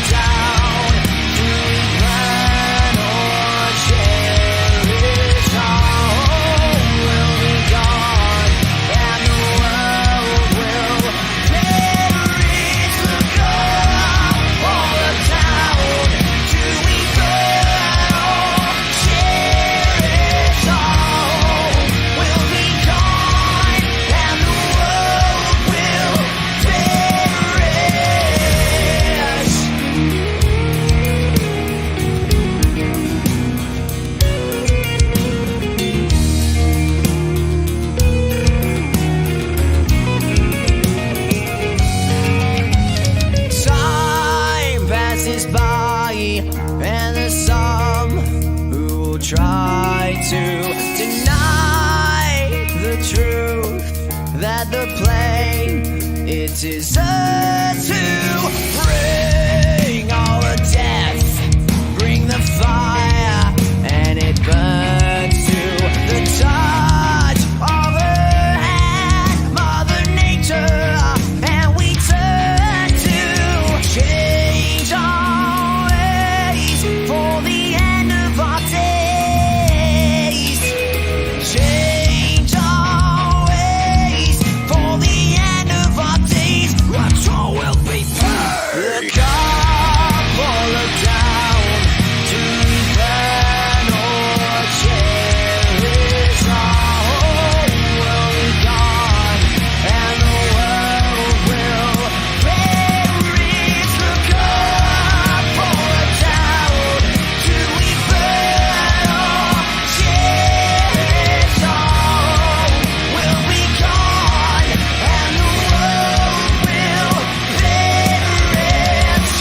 Down, do we burn or cherish? deny the truth that the plane it is us to bring all the death, bring the fire, and it burns to the touch of her hand, Mother Nature, and we turn to change our ways for the end of our days. Change our ways for the end of our days. What all will be paid. The cupola down to burn or cherish our home will be gone and the world will perish. The cupola down to we burn or cherish our home will be gone and the world will perish.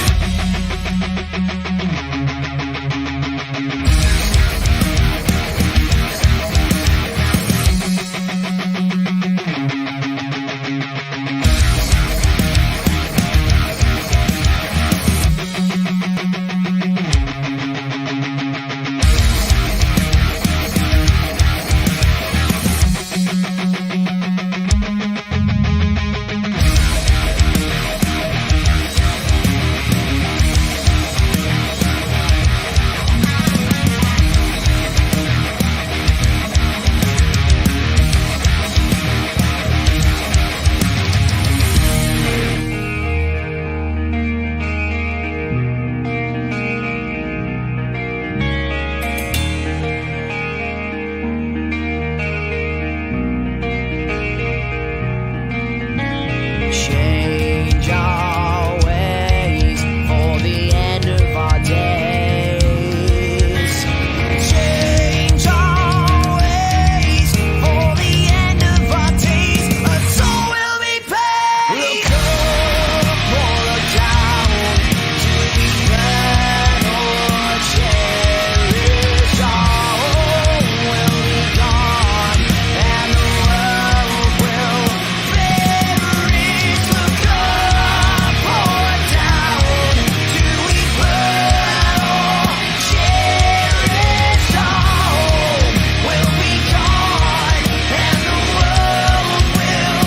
Change our ways for the end of our days. Change our ways for the end of our days. A soul will be paid. The cupola down to be burn or cherish our home will be gone and the world will perish. The cupola down to we burn or cherish our home will be gone and the world will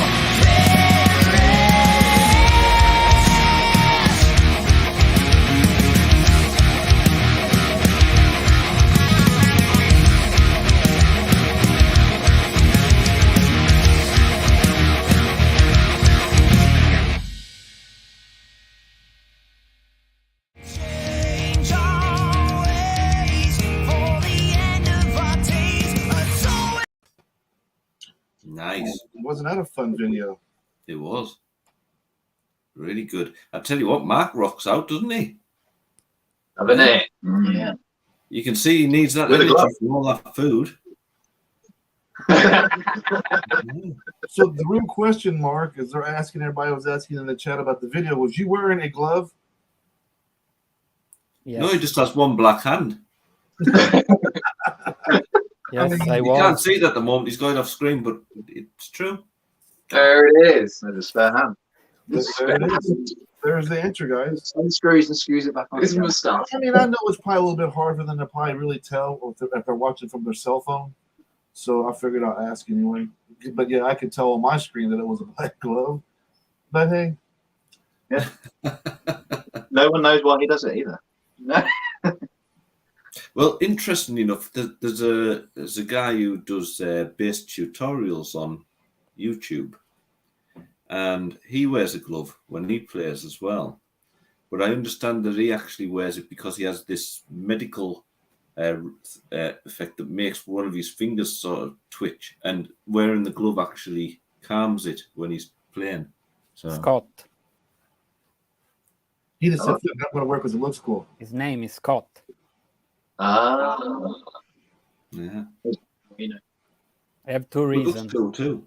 change our ways for the end of our days. A soul Nice. Wasn't that a fun video? It was. Really good. I tell you what, Mark rocks out, doesn't he? Haven't it? Yeah. You can see he needs that With a energy glove. from all that food. So the real question, Mark, is they're asking, everybody was asking in the chat about the video, was you wearing a glove? Yes, No, he just has one black hand. yes, I You can't was. see it at the moment. He's going off screen, but it's true. There it is. There's a spare hand. There it is. There's the answer, guys. Unscrews and screws it back on. His again. moustache. I mean, I know it's probably a little bit hard for them to probably really tell if they're watching from their cell phone. So I figured I'd ask anyway. But yeah, I could tell on my screen that it was a black glove. But hey, No one knows why he does it either. No. Well, interestingly enough, there's a guy who does bass tutorials on YouTube, and he wears a glove when he plays as well. But I understand that he actually wears it because he has this medical effect that makes one of his fingers sort of twitch, and wearing the glove actually calms it when he's playing. So Scott. he just said, I'm not going to work because it looks cool. His name is Scott. Ah. yeah, You know. I have two it looks reasons. cool too.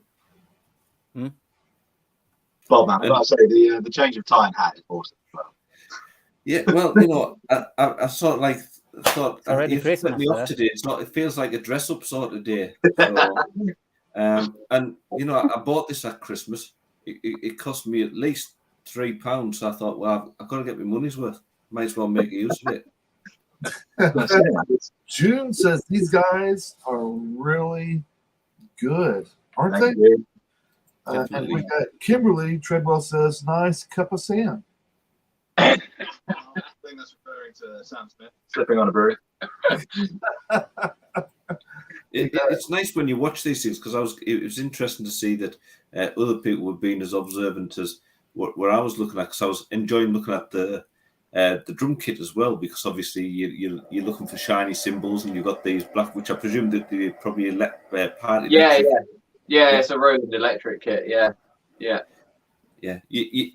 Well, man, I've got to say the change of tie and hat is awesome. Yeah, well, you know, I sort of like thought It's already you let Christmas. me off today. It's not. It feels like a dress-up sort of day. So, and you know, I bought this at Christmas. It cost me at least £3. So I thought, well, I've got to get my money's worth. Might as well make use of it. June says these guys are really good, aren't they? you. And we got Kimberly Treadwell says, nice cup of sand. I think that's referring to Sam Smith slipping on a brewery. It's nice when you watch these things because it was interesting to see that other people were being as observant as what I was looking at, because I was enjoying looking at the drum kit as well, because obviously you're looking for shiny cymbals and you've got these black, which I presume that they probably part electric. Yeah, it's a Roland electric kit. Yeah.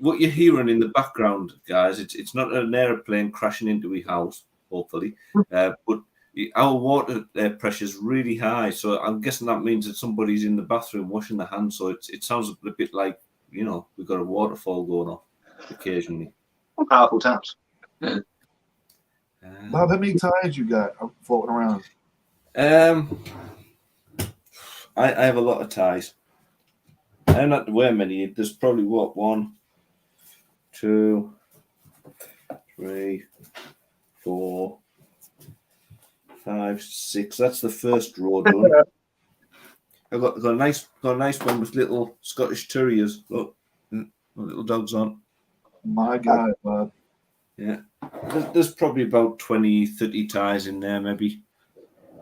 What you're hearing in the background, guys, it's not an airplane crashing into a house, hopefully, but our water pressure is really high, so I'm guessing that means that somebody's in the bathroom washing their hands. So it sounds a bit like, you know, we've got a waterfall going off occasionally. Powerful taps. Bob, how many ties you got floating around? I have a lot of ties. I don't have to wear many. There's probably 1, 2, 3, 4, 5, 6. That's the first row done. I've got a nice one with little Scottish Terriers. Look, little dogs on. My God, Bob. Yeah. There's probably about 20, 30 ties in there, maybe.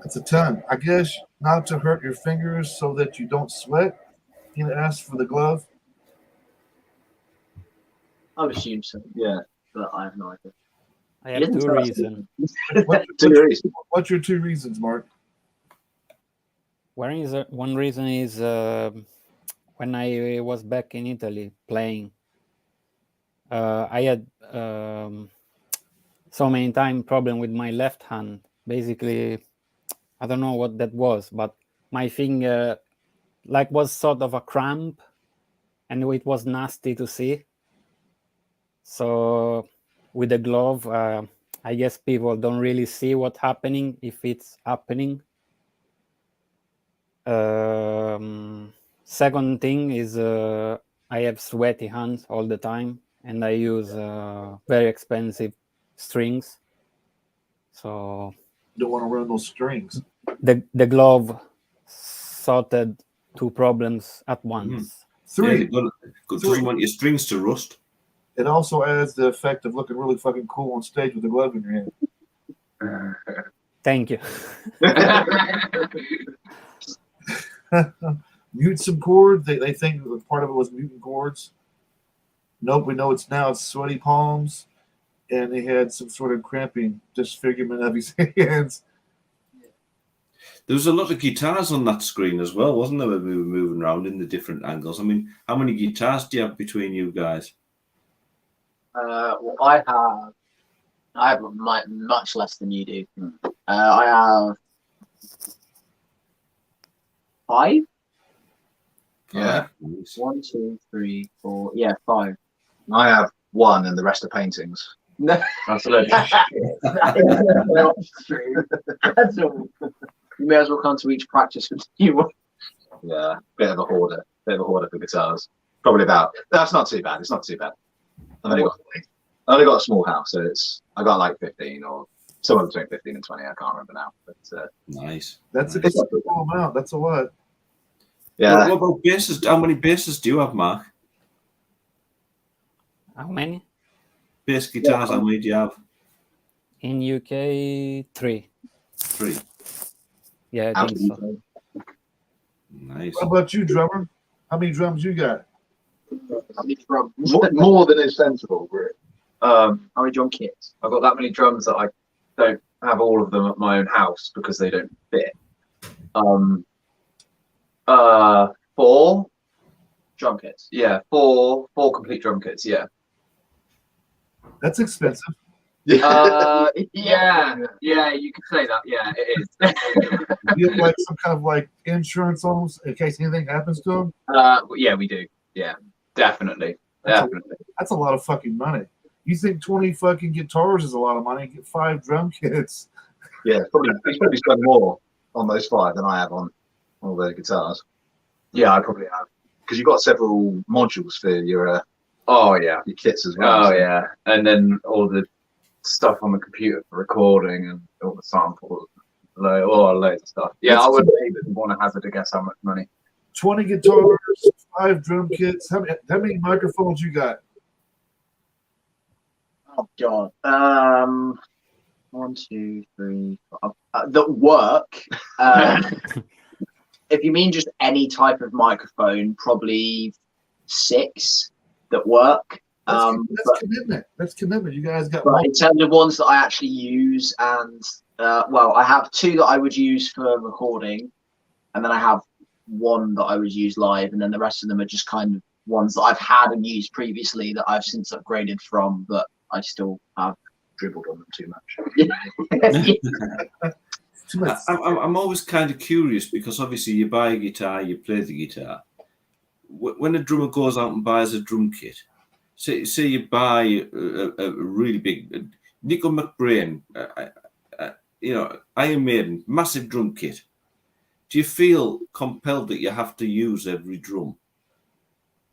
That's a ton. I guess not to hurt your fingers so that you don't sweat. You ask for the glove. I would assume so. Yeah, but I have no idea. I have two reasons. What's your 2 reasons, Mark? One reason is when I was back in Italy playing, I had so many time problem with my left hand. Basically, I don't know what that was, but my finger was sort of a cramp, and it was nasty to see. So with the glove, I guess people don't really see what's happening if it's happening. Second thing is I have sweaty hands all the time, and I use very expensive strings. So You don't want to run those strings. the glove sorted 2 problems at once. 3. Yeah, doesn't want your strings to rust. It also adds the effect of looking really fucking cool on stage with the glove in your hand. Thank you. Mute some chords. They think part of it was muting chords. Nope, we know it's sweaty palms, and he had some sort of cramping disfigurement of his hands. There was a lot of guitars on that screen as well, wasn't there, when we were moving around in the different angles? I mean, how many guitars do you have between you guys? Well, I have much less than you do. I have 5. Yeah. 1, 2, 3, 4. Yeah, 5. I have 1, and the rest are paintings. No, That's a load of shit. that's not true. That's all. You may as well come to each practice with you. Yeah, bit of a hoarder for guitars. Probably about. That's not too bad. It's not too bad. I've only got a small house, so I got like 15 or somewhere between 15 and 20. I can't remember now. But Nice. That's a small amount. That's a lot. yeah. What about basses? How many basses do you have, Mark? How many? Bass guitars, how many do you have? In UK, 3. 3. Yeah, I think so. Nice. How about you, drummer? How many drums you got? More than is sensible, really. How many drum kits? I've got that many drums that I don't have all of them at my own house because they don't fit. 4 Drum kits. Yeah, 4 complete drum kits. Yeah. That's expensive. Yeah, you could say that. Yeah, it is. You have like some kind of like insurance almost in case anything happens to them. Yeah, we do. Yeah, definitely. That's a lot of fucking money. You think 20 fucking guitars is a lot of money? Get 5 drum kits. Yeah, he's probably spent more on those 5 than I have on all those guitars. Yeah, I probably have. Because you've got several modules for your Oh yeah. your kits as well. Oh so- yeah. And then all the stuff on the computer for recording and all the samples, loads of stuff. Yeah, I wouldn't even want to hazard a guess how much money. 20 guitars, 5 drum kits. How many microphones you got? Oh God. 1, 2, 3, 4. That work. If you mean just any type of microphone, probably 6 that work. That's But, commitment. That's commitment. You guys got but one. in terms of ones that I actually use, and well, I have 2 that I would use for recording, and then I have 1 that I would use live, and then the rest of them are just kind of ones that I've had and used previously that I've since upgraded from, but I still have. Dribbled on them too much. Too much. I'm always kind of curious because obviously you buy a guitar, you play the guitar. When a drummer goes out and buys a drum kit, say you buy a really big Nico McBrain, Iron Maiden, massive drum kit. Do you feel compelled that you have to use every drum?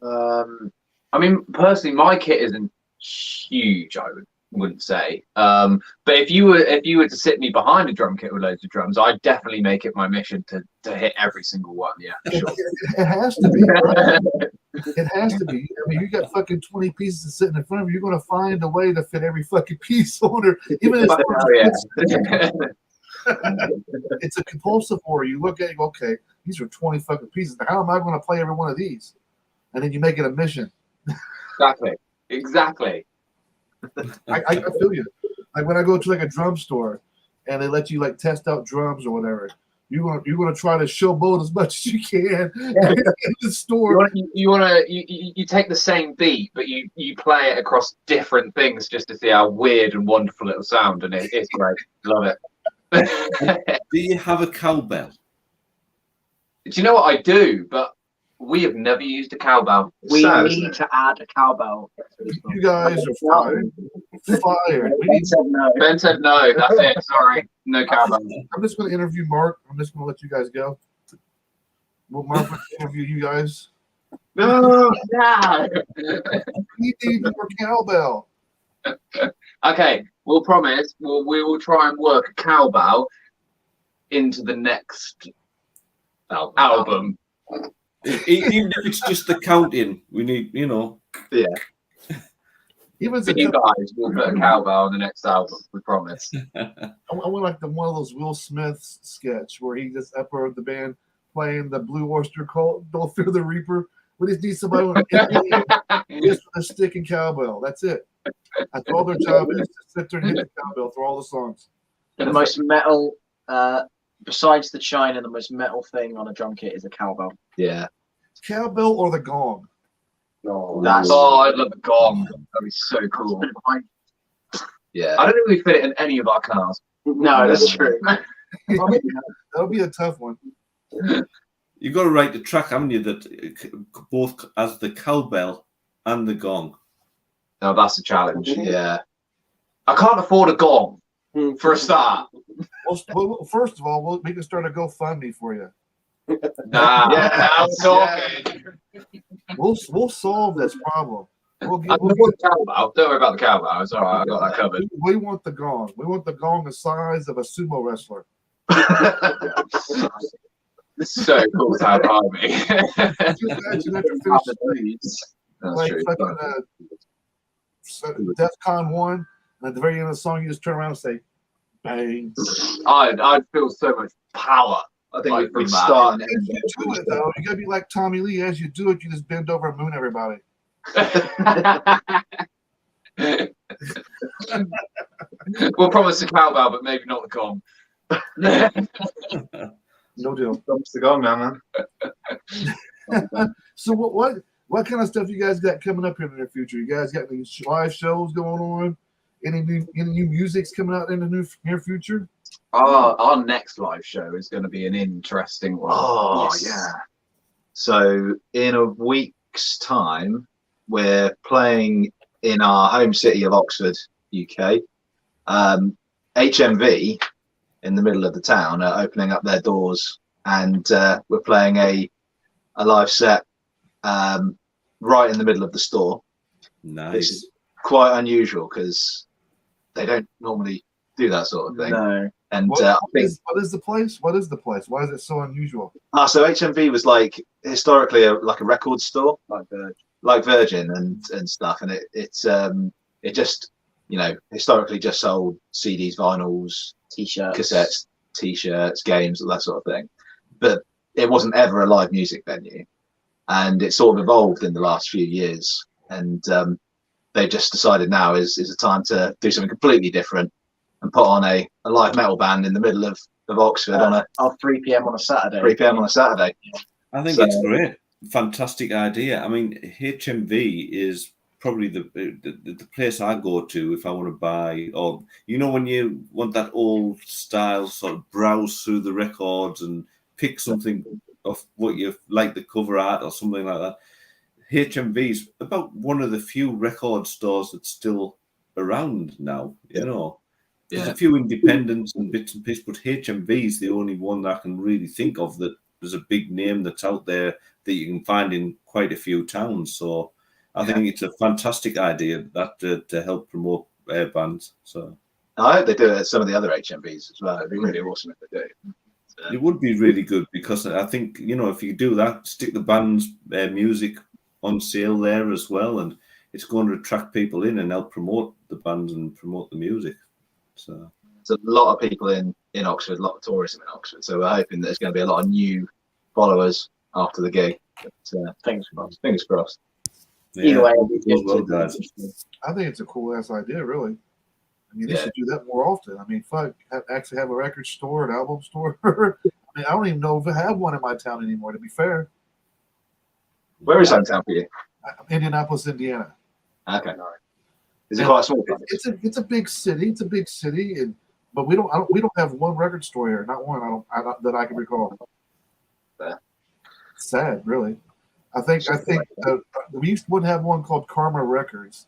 I mean, personally, my kit isn't huge. Wouldn't say. But if you were to sit me behind a drum kit with loads of drums, I'd definitely make it my mission to hit every single one. Yeah, for sure. It has to be. Right? It has to be. I mean, you got fucking 20 pieces sitting in front of you. You're going to find a way to fit every fucking piece on there. Even if it's a compulsive order. You look at it, you go, okay, these are 20 fucking pieces. How am I going to play every one of these? And then you make it a mission. Exactly. I feel you. Like when I go to like a drum store and they let you like test out drums or whatever, you're gonna try to showboat as much as you can in the store. You take the same beat, but you play it across different things just to see how weird and wonderful it'll sound, and it's great. Love it. Do you have a cowbell? Do you know what I do? But we have never used a cowbell. We Sad, need to add a cowbell. You guys are fired. Fired. Ben said no. Ben said no. That's it. Sorry, no cowbell. I'm just going to interview Mark. I'm just going to let you guys go. Will Mark interview you guys? No. Yeah. We need more cowbell. Okay, we'll promise. We will try and work a cowbell into the next album. Even if it's just the counting, we need, Yeah. Even For you guys, we'll put a cowbell in the next album. We promise. I want like one of those Will Smith sketch where he just up the band playing the Blue Oyster Cult, Don't Fear the Reaper. We just need somebody with just with a stick and cowbell. That's it. That's all their job is, to sit there and hit the cowbell through all the songs. The most metal, besides the china, the most metal thing on a drum kit is a cowbell. Yeah. Cowbell or the gong? That's I'd love a gong. That'd be so cool. Yeah. I don't think we fit it in any of our cars. no, that's true. That'll be a tough one. You've got to write the track, haven't you, that both as the cowbell and the gong. No, that's a challenge. Yeah. I can't afford a gong for a start. Well, first of all, we can start a GoFundMe for you. Nah, Yeah, I'm talking. We'll solve this problem. We'll I get, can afford the cowbell. Don't worry about the cowbell. It's all right. I got that covered. we want the gong. We want the gong the size of a sumo wrestler. It's so cool to have behind me. Just imagine that you're finished That's like true. fucking DEFCON 1, and at the very end of the song, you just turn around and say, bang. I'd feel so much power. I think Like, we'd from start. As you do it, though, you gotta be like Tommy Lee. As you do it, you just bend over and moon everybody. We'll promise the cowbell, but maybe not the gong. No deal. Dumps the gong now, man. So what kind of stuff you guys got coming up here in the future? You guys got any live shows going on? Any new music's coming out in the near future? Our next live show is going to be an interesting one. Oh, Yes. yeah. So in a week's time, we're playing in our home city of Oxford, UK. HMV in the middle of the town are opening up their doors, and we're playing a live set right in the middle of the store. Nice. This is quite unusual because they don't normally do that sort of thing. No. And What I think is the place? What is the place? Why is it so unusual? so HMV was like historically like a record store, like Virgin and stuff, and it just, you know, historically just sold CDs, vinyls, T-shirts, cassettes, T-shirts, games, all that sort of thing. But it wasn't ever a live music venue, and it sort of evolved in the last few years. And they've just decided now is a time to do something completely different and put on a live metal band in the middle of Oxford on a 3 p.m. on a Saturday. 3 p.m. on a Saturday. I think it's great. Fantastic idea. I mean, HMV is probably the place I go to if I want to buy, or, you know, when you want that old style sort of browse through the records and pick something off what you like, the cover art or something like that. HMV is about one of the few record stores that's still around now, you know. There's a few independents and bits and pieces, but HMV is the only one that I can really think of that there's a big name that's out there that you can find in quite a few towns. So I think it's a fantastic idea that to help promote bands. So I hope they do it at some of the other HMVs as well. It'd be really awesome if they do. It would be really good, because I think, you know, if you do that, stick the band's music on sale there as well, and it's going to attract people in and help promote the bands and promote the music. So there's a lot of people in Oxford, a lot of tourism in Oxford. So we're hoping that there's going to be a lot of new followers after the gig. But, fingers crossed. Fingers crossed. yeah, Either way, well, guys. I think it's a cool ass idea, really. I mean, they should do that more often. I mean, fuck, actually have a record store, an album store. I mean, I don't even know if I have one in my town anymore, to be fair. Where is hometown for you? Indianapolis, Indiana. Okay, all right. Is it quite a small place? It's a big city. It's a big city, but we don't have one record store here. Not one. That I can recall. Fair. Sad, really. I think we wouldn't have one called Karma Records,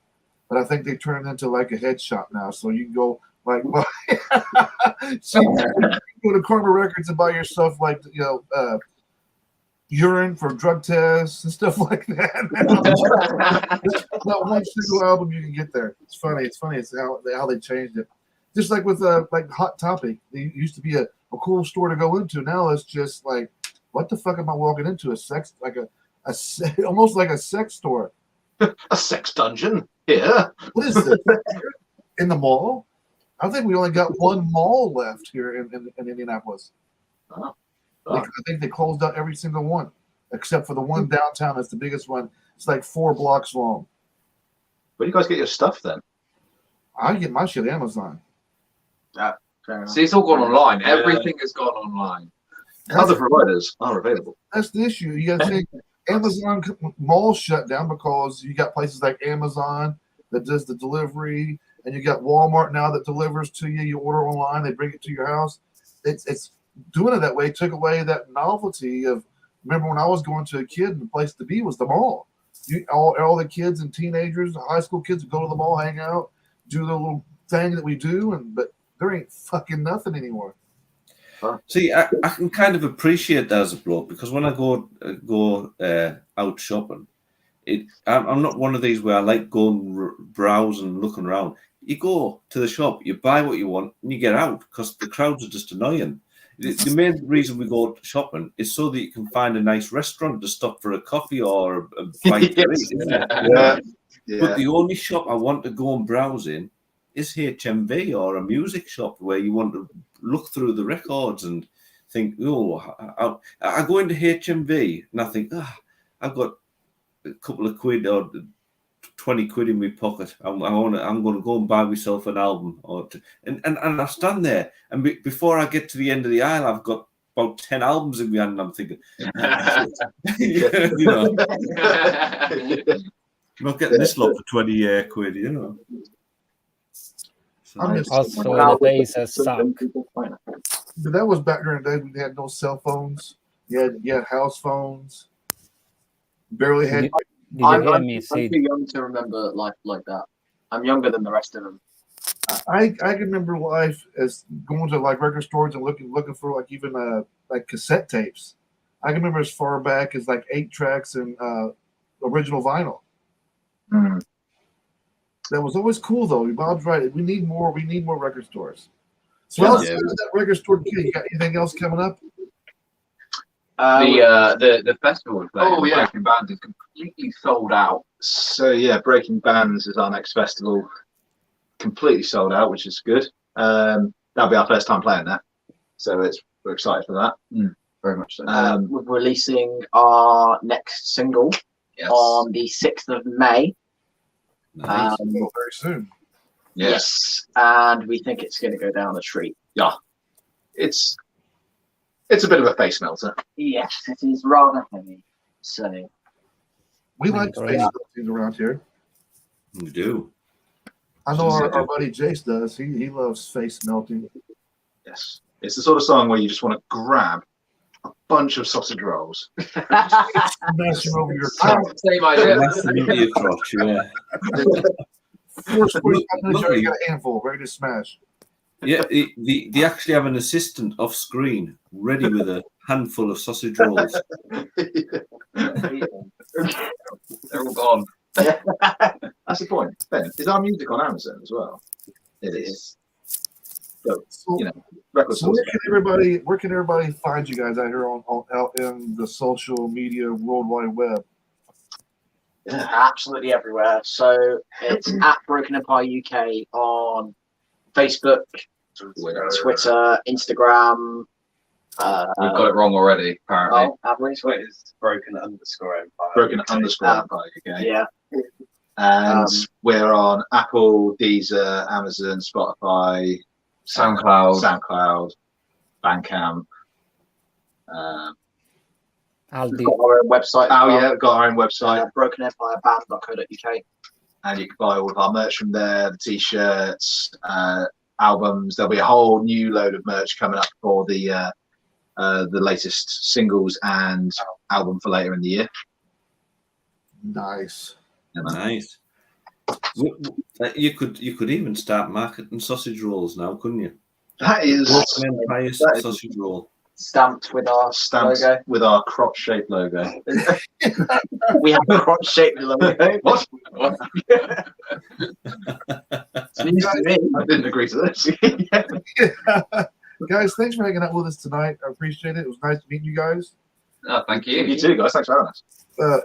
but I think they turned into like a head shop now. So you can go like, so you can go to Karma Records and buy yourself like, you know, urine for drug tests and stuff like that. Not one single album you can get there. It's funny. It's how they changed it. Just like with like Hot Topic, they used to be a cool store to go into. Now it's just like, what the fuck am I walking into? Almost like a sex store. A sex dungeon? Yeah. What is this? In the mall? I think we only got one mall left here in Indianapolis. Oh. I think they closed out every single one, except for the one downtown. That's the biggest one. It's like 4 blocks long. Where do you guys get your stuff then? I get my shit Amazon. See, it's all gone online. Everything has gone online. Other providers are available. That's the issue. You got to think Amazon malls shut down because you got places like Amazon that does the delivery, and you got Walmart now that delivers to you. You order online, they bring it to your house. It's doing it that way took away that novelty of. Remember when I was going to a kid, and the place to be was the mall. All the kids and teenagers, high school kids would go to the mall, hang out, do the little thing that we do, but there ain't fucking nothing anymore. See, I can kind of appreciate that as a bloke, because when I go out shopping, I'm not one of these where I like going browse and looking around. You go to the shop, you buy what you want, and you get out, because the crowds are just annoying. The main reason we go shopping is so that you can find a nice restaurant to stop for a coffee or a bite to eat. Yeah. But the only shop I want to go and browse in is HMV or a music shop, where you want to look through the records and think, oh, I go into HMV and I think, I've got a couple of quid or 20 quid in my pocket. I'm going to go and buy myself an album, and I stand there, and before I get to the end of the aisle, I've got about 10 albums in my hand, and I'm thinking, you know, I'm not getting this lot for 20 quid, you know. So, Also, the days suck. But that was back during the days we had no cell phones. You had house phones. Barely had. Did you hear me I'm say? too young to remember life like that. I'm younger than the rest of them. I can remember life as going to like record stores and looking for like even like cassette tapes. I can remember as far back as like 8 tracks and original vinyl. Mm. That was always cool though. Bob's right. We need more record stores. So Yeah. outside of that record store, you got anything else coming up? The festival we're playing, Oh, yeah. Breaking Bands, is completely sold out. So yeah, Breaking Bands is our next festival. Completely sold out, which is good. That'll be our first time playing there, so we're excited for that. Very much so. We're releasing our next single Yes. on the 6th of May. Nice. Very soon. Yes, and we think it's going to go down a treat. It's a bit of a face melter. Yes, it is rather heavy. So We like Oh, space yeah. melting around here. We do. I know our buddy Jace does. He loves face melting. Yes, it's the sort of song where you just want to grab a bunch of sausage rolls. Smash them over your tongue. Same idea. That's the middle of your crotch, yeah. First 45 minutes, you already Lovely. got a handful ready to smash. Yeah, they actually have an assistant off screen ready with a handful of sausage rolls. They're all gone. That's the point. Ben, is our music on Amazon as well? It is. So, So, you know, record so where stores. can everybody find you guys out here out in the social media World Wide Web? absolutely everywhere. So it's at Broken Empire UK on Facebook, Twitter, Instagram. We've got it wrong already, apparently. Oh, have we? Twitter's broken_empire. Broken_Empire UK. Yeah. And we're on Apple, Deezer, Amazon, Spotify, SoundCloud. Bandcamp. Aldi. We've got our own website. Oh yeah, we've got our own website, brokenempire.band.co.uk. and you can buy all of our merch from there, the t-shirts, albums. There'll be a whole new load of merch coming up for the latest singles and album for later in the year. Nice. Nice. You could even start marketing sausage rolls now, couldn't you? That is Broken Empire that is- sausage roll. Stamped with our stamped logo. with our crotch-shaped logo. We have a crotch-shaped logo. What? It's news to me. I didn't agree to this. Guys, thanks for hanging out with us tonight. I appreciate it. It was nice to meet you guys. Oh, thank you. You too, guys. Thanks for having us.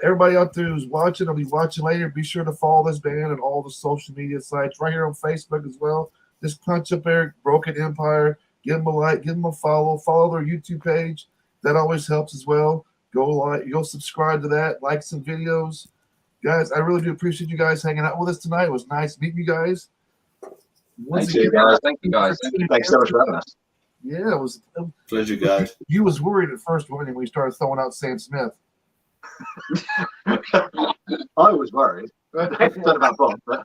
Everybody out there who's watching or be watching later, be sure to follow this band on all the social media sites, right here on Facebook as well. Just punch up there, Broken Empire. Give them a like, give them a follow their YouTube page. That always helps as well. Go subscribe to that, like some videos. Guys, I really do appreciate you guys hanging out with us tonight. It was nice meeting you guys. Thank you, guys. Thank you, guys. Thanks so much for having us. Yeah, it was. Pleasure, guys. You was worried at first when we started throwing out Sam Smith. I was worried. Not about Bob, but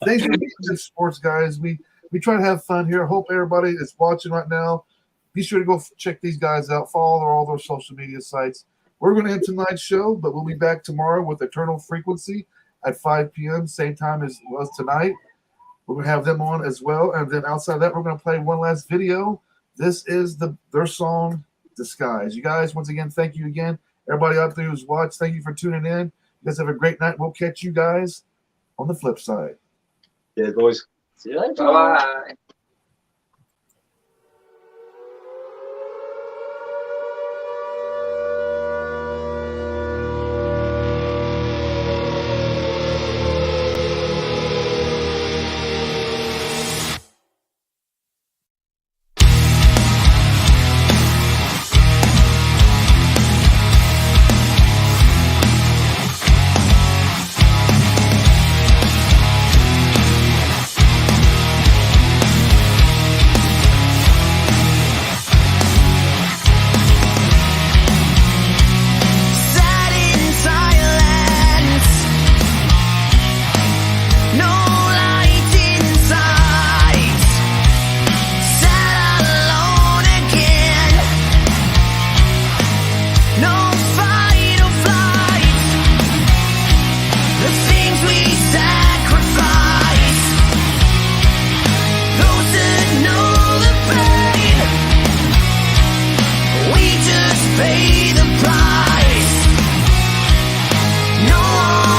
Thanks for being good sports, guys. We try to have fun here. Hope everybody is watching right now. Be sure to go check these guys out. Follow all their social media sites. We're going to end tonight's show, but we'll be back tomorrow with Eternal Frequency at 5 p.m., same time as was tonight. We're going to have them on as well. And then outside of that, we're going to play one last video. This is their song, Disguise. You guys, once again, thank you again. Everybody out there who's watched, thank you for tuning in. You guys have a great night. We'll catch you guys on the flip side. yeah, boys. See you later. Bye. pay the price. No one